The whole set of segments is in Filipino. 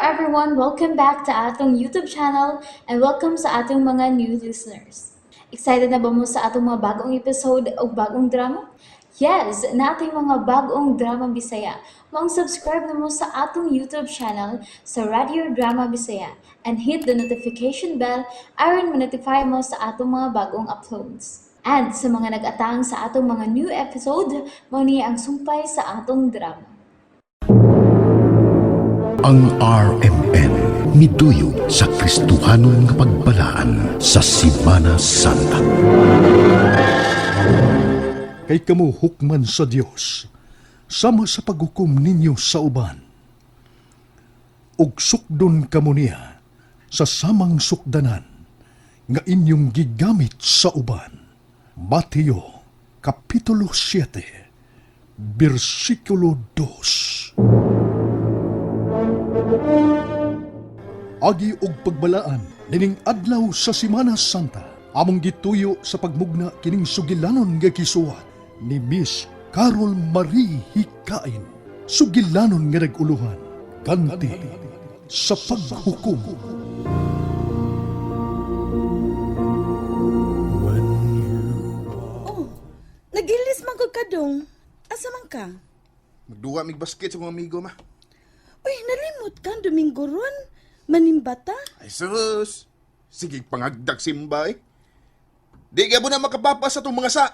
everyone! Welcome back to atong YouTube channel and welcome sa atong mga new listeners. Excited na ba mo sa atong mga bagong episode o bagong drama? Yes, na ating mga bagong drama Bisaya. Mag-subscribe na mo sa atong YouTube channel sa Radio Drama Bisaya and hit the notification bell aron ma-notify mo sa atong mga bagong uploads. And sa mga nag-atang sa atong mga new episode, mo niya ang sumpay sa atong drama. Ang RMN miduyo sa Kristohanon nga pagbalaan sa Semana Santa. Kay kamo hukman sa Dios, sama sa paghukom ninyo sa uban. Ug sukdon kamo niya sa samang sukdanan nga inyong gigamit sa uban. Mateo Kapitulo 7, Versikulo 2. Agi og pagbalaan nining adlaw sa Semana Santa among gituyo sa pagmugna kining sugilanon nga gisuwat ni Miss Carol Marie Hikain. Sugilanon nga naguluhan ganti sa paghukom. Oh, nagilis man ko kadong. Asa man ka? Magduwa mig basket sa mga amigo ma. Uy, nalimot ka Domingo ron. Manimbata? Ay sus, sige pangagdag simbay. Di ka mo na makapapas sa itong mga sa.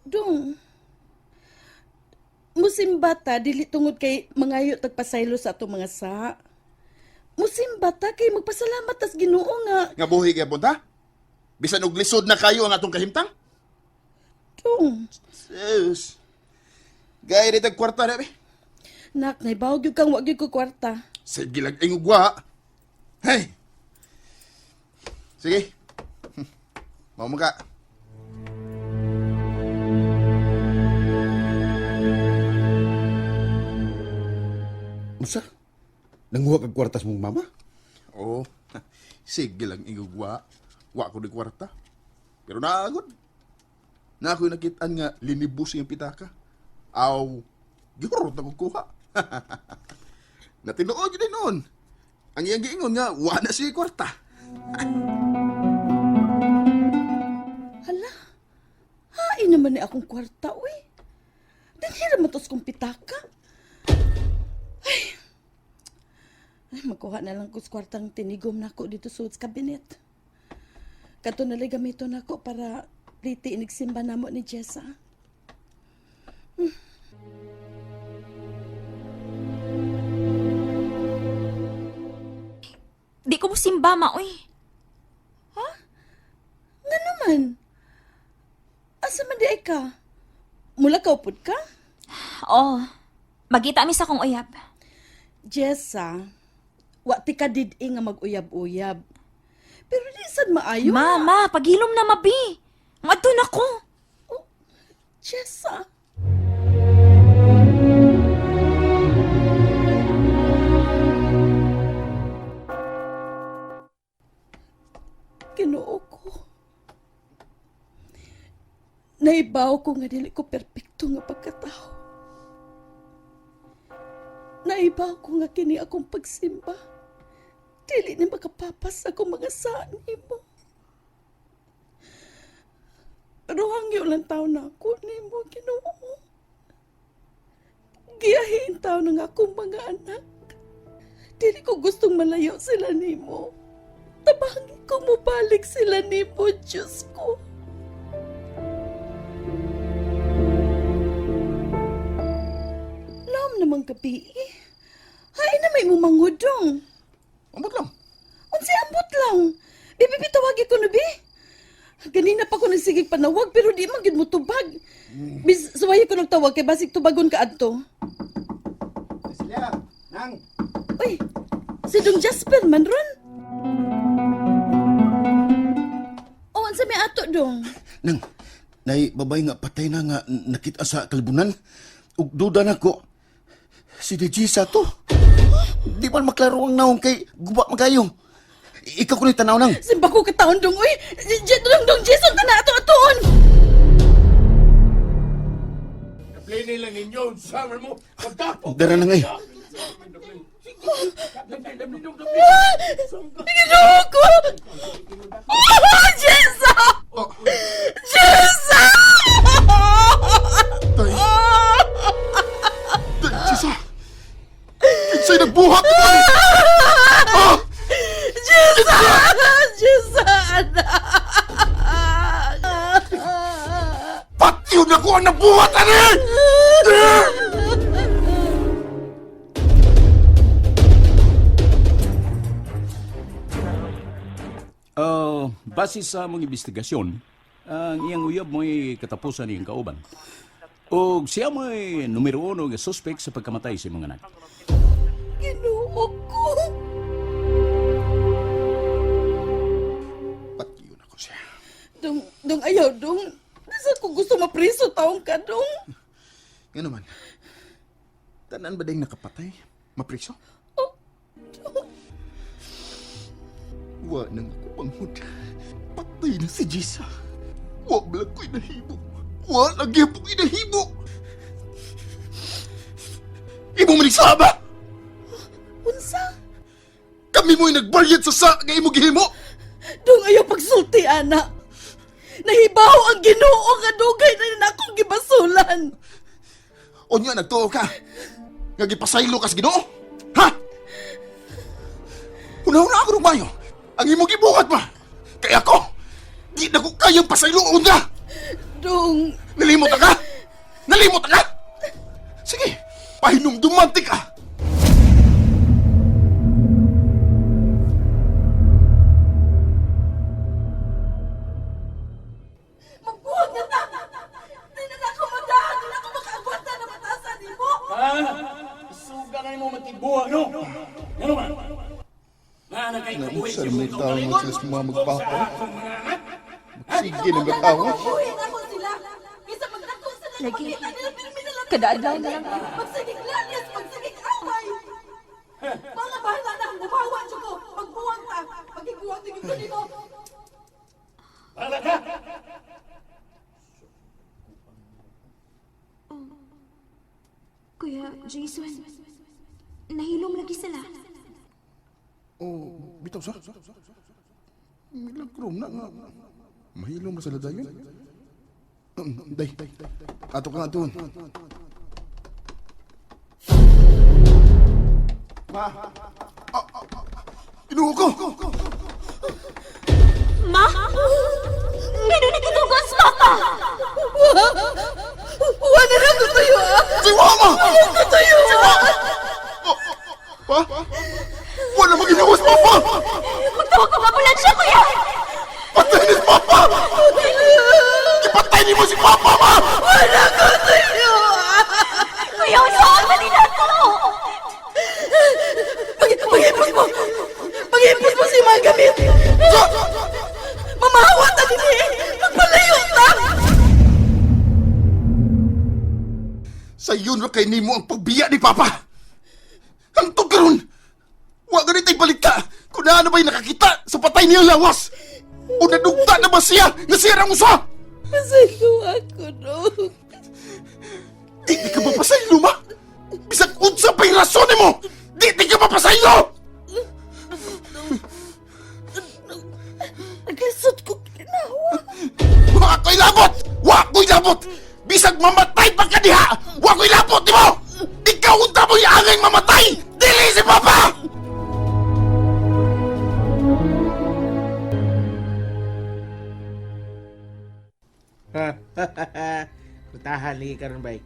Dong. Musimbata, dili tungod kay mangayo tagpasaylo sa atong mga sa. Musimbata kay magpasalamat tas Ginoo nga. Nga buhi ka punta? Bisan og lisod na kayo ang atong kahimtang? Dong. Sus. Gaya rin kwarta na be. Nak, naibawag yung kang wag yung ko kwarta. Sige lang ingugwa. Hey! Sige. Mau mo ka. Masa? Nanguha kag kwartas mong mama? Oo. Sige lang ingugwa. Wa ko di kwarta. Pero naagod. Na ako'y nakitaan nga linibus yung pitaka. Aw, giurot na kukuha. Natinuod yun din noon. Ang iyang giingon nga, wala siya kwarta. Hala, hain naman ni akong kwarta, uy. Danhira mo tos kong pitaka. Ay, magkuha na lang ko sa kwartang tinigom na ako dito sa kabinet. Kato na gamiton ako para pliti inigsimba na mo ni Jessa. Di ko mo simba, maoy. Nga naman. Asa man di ay ka? Mula ka upod ka? Oo. Magita mi sa kong uyab. Jessa, wa ti ka did-i nga mag-uyab-uyab. Pero di sad maayo. Mama, paghilom na mabi. Madun ako. Jessa. Ginoo ko. Naibaw ko nga dili ko perpekto nga pagkatao. Naibaw ko nga kini akong pagsimba. Dili ni makapapas akong mga saan mo. Pero hangyo lang tao na ako nimo, Ginoo. Giyahin tao ng akong mga anak. Dili ko gustong malayo sila nimo. Tabangi ko mabalik sila nimo, Diyos ko. Lam namang gabi eh. Hain na may mumangudong. Ambot lang. Unsi ambot lang. Bibi, tawagi ko na, bi. Ganina pa ko nagsigig panawag pero di man gid mo tubag. Bis suwayo ko nagtawag kay basig tubagon ka adto. Sila, nang. Uy, si Dong Jasper man ron. Oh, unsa may ato dong? Nang, nay babay nga patay na nga nakita sa kalibunan. Ug duda na ko. Si Dejisa to. Di man maklaro ang naong kay guba magayo. Ikaw ko ni tanaw nang. Simba ko kataon dong, uy. Dong Jason ka na ato-atoon. Play nila ninyo, summer mo, pagtapok. Dara na ngay. Ginoo ko! Oh, Jesus! Jesus! Tay! Tay, Jisa! Kinsa'y nagbuhat mo! Ah! Jesus! Jesus, anak! Patyo na ko ang nabuhat, ani! Base sa among investigasyon, ang iyang uyab mo'y katapusan niyang kauban. O siya mo'y numero 1 nga suspect sa pagkamatay sa mga anak. Ginoo ko! Patyo na ko siya. Dong ayaw, dong. Nasa ko gusto mapriso taong ka, dong. Nga naman, tanan ba ding nakapatay? Mapriso? Wa nang ako panghod. Patay na si Jisa. Wa balag ko'y nahimo. Wa lagi po ko'y nahimo. Imo manisaba! Unsa? Kami mo'y nagbayad sa nga imo gihimo. Dong ayaw pagsulti, anak. Nahibaw ang Ginoo nga dugay na akong gibasulan. O niya, nagtuo ka. Nga gipasaylo kas Ginoo. Ha? Una-una ako rumayo. Ang imo gibuhat pa. Kaya ako, di na ko kayang pasayloon ka. Dong, Nalimot na ka? Nalimot na ka? Sige, pahinumdumanti ka. magbuhat na ta. Di na ako madahan. Di na ako makaagwata na batasan ni mo. Suga na mo matibuha, no? Ano man? Saan may tao mo sila sa mga magpapa? Sige na gatawa. Buhin ako sila. Isa magdako sila. Lagi. Makita nila pinimilalang. Kada-adlaw na lang. Magsigig lalyas, magsigig away. Mga bahala na. Bumawa siya ko. Magbuhat ta. Magigbuhat tingin ko nito. Kuya Jason, nahilom lagi sila. Oh, bitaw sa. Milagrom na nga. Mahilom na sila dayon. Day, ato ka nga doon. Inuho ko! Ma? Ngano na kitugos, Papa? Wala na ko tayo, ah! Si Mama! Wala ko tayo, ah! Pa? Wala maginawas, Papa! Magtawag ka ambulansya, kuya! Patay ni si Papa! Ipatay ni mo si Papa, Ma! Wala ko tayo, ah! Kuya, saan ba nila to? Pag-ipos mo! Pag-ipos mo si mga gamit! Mamahawa ta din eh! Magpalayo ta! Sa yun ra kay nimo ang pagbiya ni Papa! Hangtod karon! Wa ganit ay balik ka! Kung na ba'y nakakita sa patay niyang lawas! O nadugta na ba siya na sirang usa? Masalo ako, dong. Di ka mapasaylo, Ma! Bisag unsa pa'y rason mo! Di ka mapasaylo! Naglisod ko ginawa. Wa ko'y labot! Wa ko'y labot! Bisag mamatay pa ka diha! Wa ko'y labot, di mo! Ikaw unta mo iangay mamatay! Dili si Papa! Kutahali karon bay.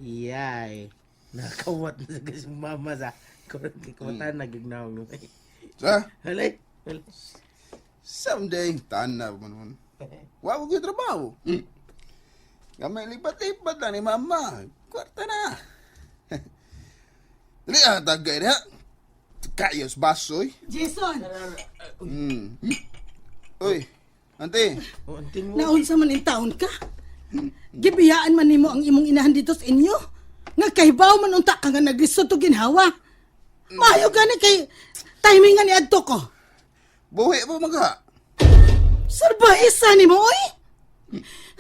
Iyay. Nakawat na sa kasi mama sa. Kurang kikutan nagignaw no. Sa? Halay. Someday, tanaw mo naman. Wa ko yung trabaho. Gamay lipat-lipat lang ni Mama. Kwarta na. Dali tagay na. Kayos basoy. Jason, Uy, ante. O antin mo. naunsa man in taon ka? Gibiyaan man nimo ang imong inahan dito sa inyo? Nga kaybaw man unta ka nga naglisod to ginhawa. Maayo gani kay timingan ni adto ko. Buhi pa maga. Sarba isa nimo oy.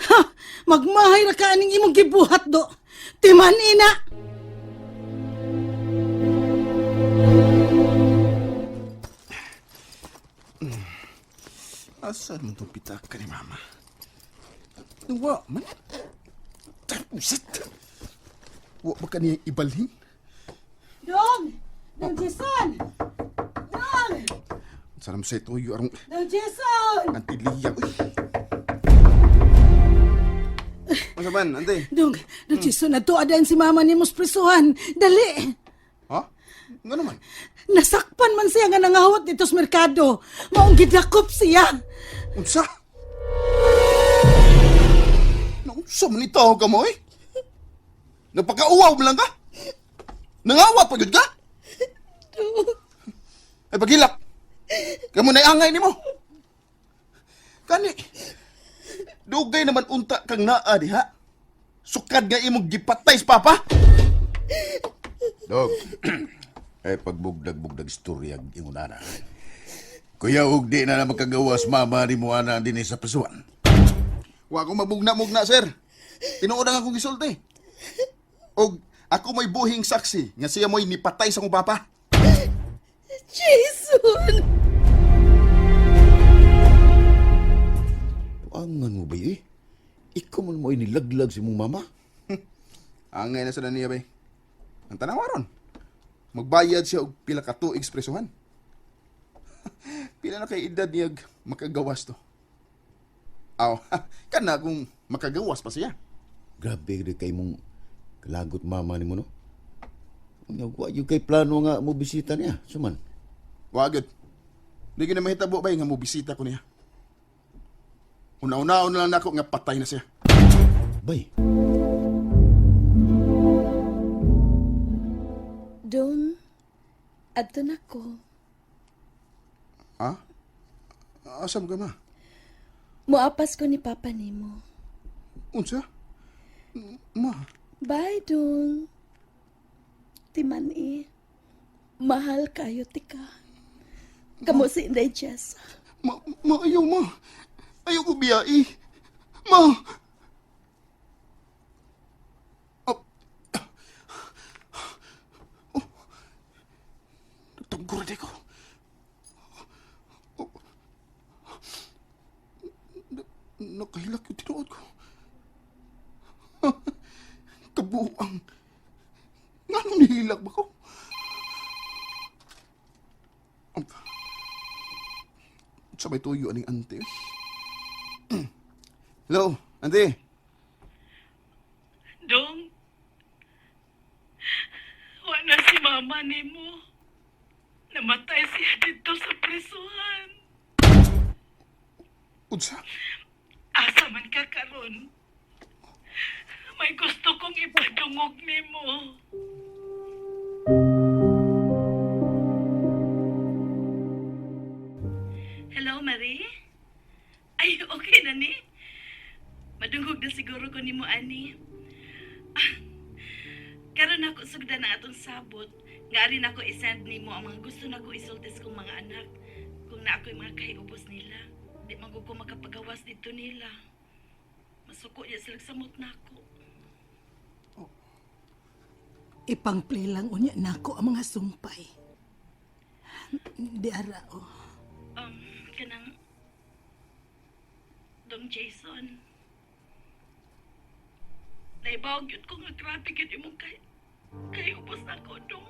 Ha, magmahay ra ka aning imong gibuhat do. Timan ina. Asa naman itong pitaka ni Mama? Wa man. Tapusit. Wa ba ka niya ibalhin? Dong! Dong Jason! Dong! Saram sa ito yung arong Dong Jason! antiliya. Uy. Masa man, ante? Dong Jason, natuadaan si mama ni mos prisuhan. Dali! Ha? Nga naman. Nasakpan man siya nga nangawat dito sa merkado. Maong gidakop siya. Unsa? Naunsa man itaw ka mo eh? Nagpakauwaw mo lang ka? Nangawat pa yun ka? Ay pagilak. Kamu na angay ni mo. Kani. Dugay naman unta kang naa diha. Sukad nga imong gipatay sa papa. Dog. Ay pagbugdag-bugdag istorya ingon ana. Kuya ug di na makagawas mama ni mo ana dinhi sa prisuan. Wa ko mabugna-mugna sir. Tinuod ang akong gisulti. Og ako may buhing saksi nga siya mo'y nipatay sa akong papa. Jason! Angan mo ba eh? Ikaw man mo inilaglag si mong mama? Angay na sa niya bay. Ang tanawa ron. Magbayad siya og pila ka tuig sa presuhan. Pila na kay edad niya makagawas to. Aw, kana kung makagawas pa siya. Grabe rin kay mong kalagot mama ni mo, no? Wa yung kay plano nga mo bisita niya, suman. Wagad. Di ko na mahitabo bay nga mo bisita ko niya. Una-una na lang ako nga patay na siya. Bay, Dong, adto na ko. Ha? Asam ka ma? Muapas ko ni Papa nimo. Unsa? Ma, Bye, Dong. Timani. Mahal kayo, tika. Kamu si Inday Jessa. ayaw ma. Ayaw ko biyai. Ma! Nagtanggura di ko. Nakahilak yung tinuod ko. Kabuang. Nga nung nihilak ba ko? Sa may tuyo aning ante. Hello, ante. Dong, wala si mama ni mo. Namatay siya dito sa prisuhan. Unsa? Asa man ka karon? May gusto kong ipadungog ni mo. Hello, Marie? Ay, okay na ni. Madungog na siguro ko ni mo, ani. Karon ako sugdan na atong sabot. Nga rin ako isend ni mo ang mga gusto na ko isultis kong mga anak. Kung na ako'y mga kahiubos nila. Di man ko makapagawas dito nila. Masuko niya sila samot na ako. Ipang-play lang unya nako ang mga sumpay. Di ara, oh. Kanang Dong Jason. Naibawag yun ko nga grabe yun imong kay ubos na ako, Dong.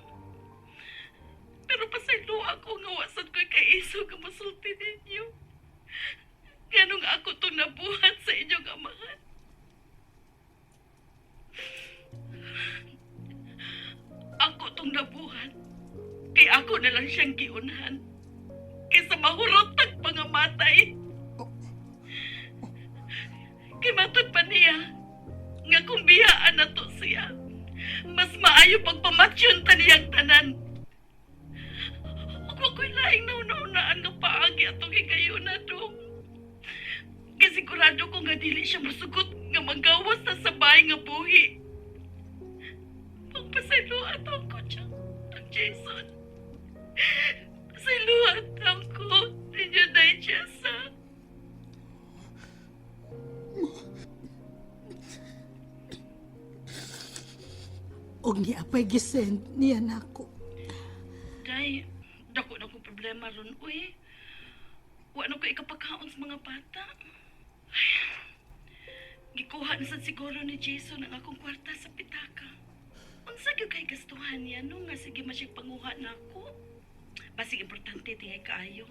Pero pasaylo ako nga wasad ko'y kaiso nga masulti ninyo. Ganong ako itong nabuhat sa inyong amahan. Ako itong nabuhat. Kay ako na lang siyang giunahan. Kaysa mahurotag mga matay. Kay matod pa niya. Nga kung biyaan na to siya. Mas maayo pagpamatsyon ta niyang tanan. Huwag ko'y laing nauna-unaan nga paagi atong higayo na dong. Kaya sigurado ko nga dili siya masugot nga magawas na sa bahay nga buhi. Pagpasayloan ako siya, Dong Jason. Pasayloan ako ninyo na Jessa. Og ni apay gisend niya nako. Day, dako na kong problema ron, uy. Wala ko ikapagkaon sa mga bata. Ay, gikuha na sad siguro ni Jason ang akong kwarta sa pitaka. Unsa gyud kay gastuhan niya no nga sige masyag panguha nako. Basig importante tingay kaayo.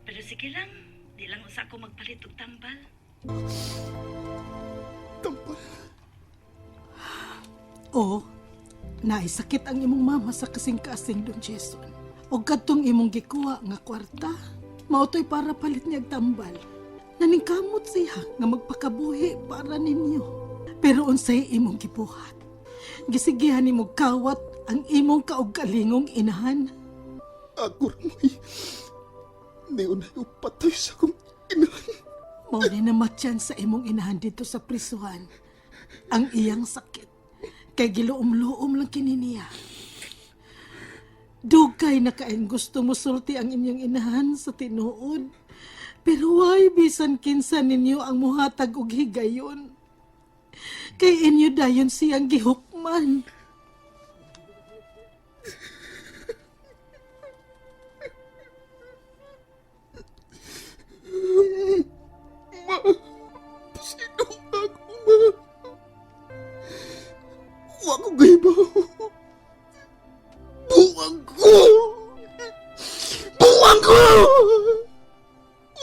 Pero sige lang, di lang usa ko magpalit og tambal. O, naisakit ang imong mama sa kasing-kasing Don Jason. O katong imong gikuha nga kwarta, mautoy para palit niyag tambal. Naningkamot siya nga magpakabuhi para ninyo. Pero unsay imong gibuhat? Gisigihan nimo kawat ang imong kaugalingong inahan. Ako ramoy. Niyon na yung patay sa kong inahan. Mao ni namatyan sa imong inahan dito sa prisuhan. Ang iyang sakit. Kay giluom-luom lang kini niya. Dugay na kaayong gusto mo sulti ang inyong inahan sa tinuod. Pero why bisan kinsa ninyo ang muhatag og higayon? Kay inyo dayon siyang gihukman. Sinong ako, ma? Wa ko gaybaw. Buwang ko! Buwang ko!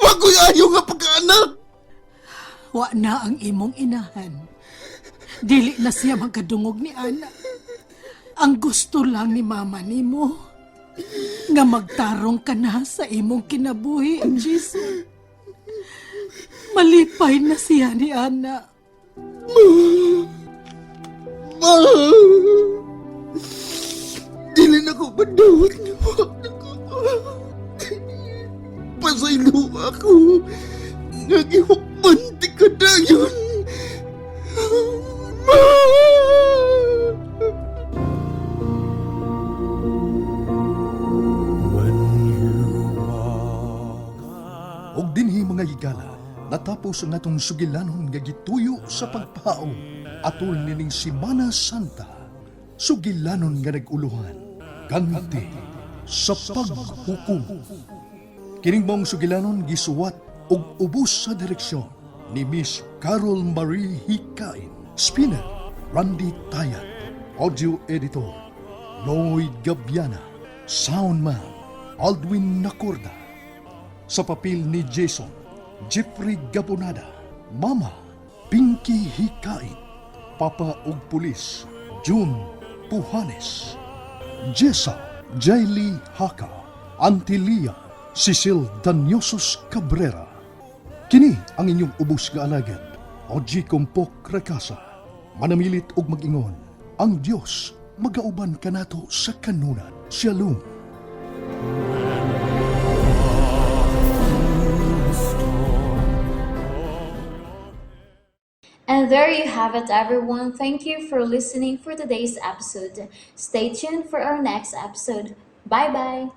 Wa ko ayaw nga pagkaanak! Wa na ang imong inahan. Dili na siya magkadungog ni Ana. Ang gusto lang ni mama nimo nga magtarong ka na sa imong kinabuhi, Jesus. Malipay na siya ni Ana. Ma! Dili na ko madawat nga wak na ko. Pasaylo ako. Nga gihukman ti ka dayon. Ma! Og dinhi mga higala, natapos ang atong sugilanon nga gituyo sa pagpao atol nining Semana Santa. Sugilanon nga naguluhan, ganti sa paghukom. Kining mong sugilanon gisuwat og ubos sa direksyon ni Miss Carol Marie Hikain, spinner Randy Tayat, audio editor Lloyd Gabiana, soundman Aldwin Nacorda. Sa papel ni Jason, Jeffrey Gabonada, Mama, Pinky Hikain, Papa ug Pulis, June Puhanes, Jessa, Jaylee Haka, Antilia, Cecil Danyosos Cabrera. Kini ang inyong ubos nga alagad, Oji Kompok Rakasa. Manamilit og mag-ingon, ang Dios magauban kanato sa kanunan. Shalom. And there you have it, everyone. Thank you for listening for today's episode. Stay tuned for our next episode. Bye bye.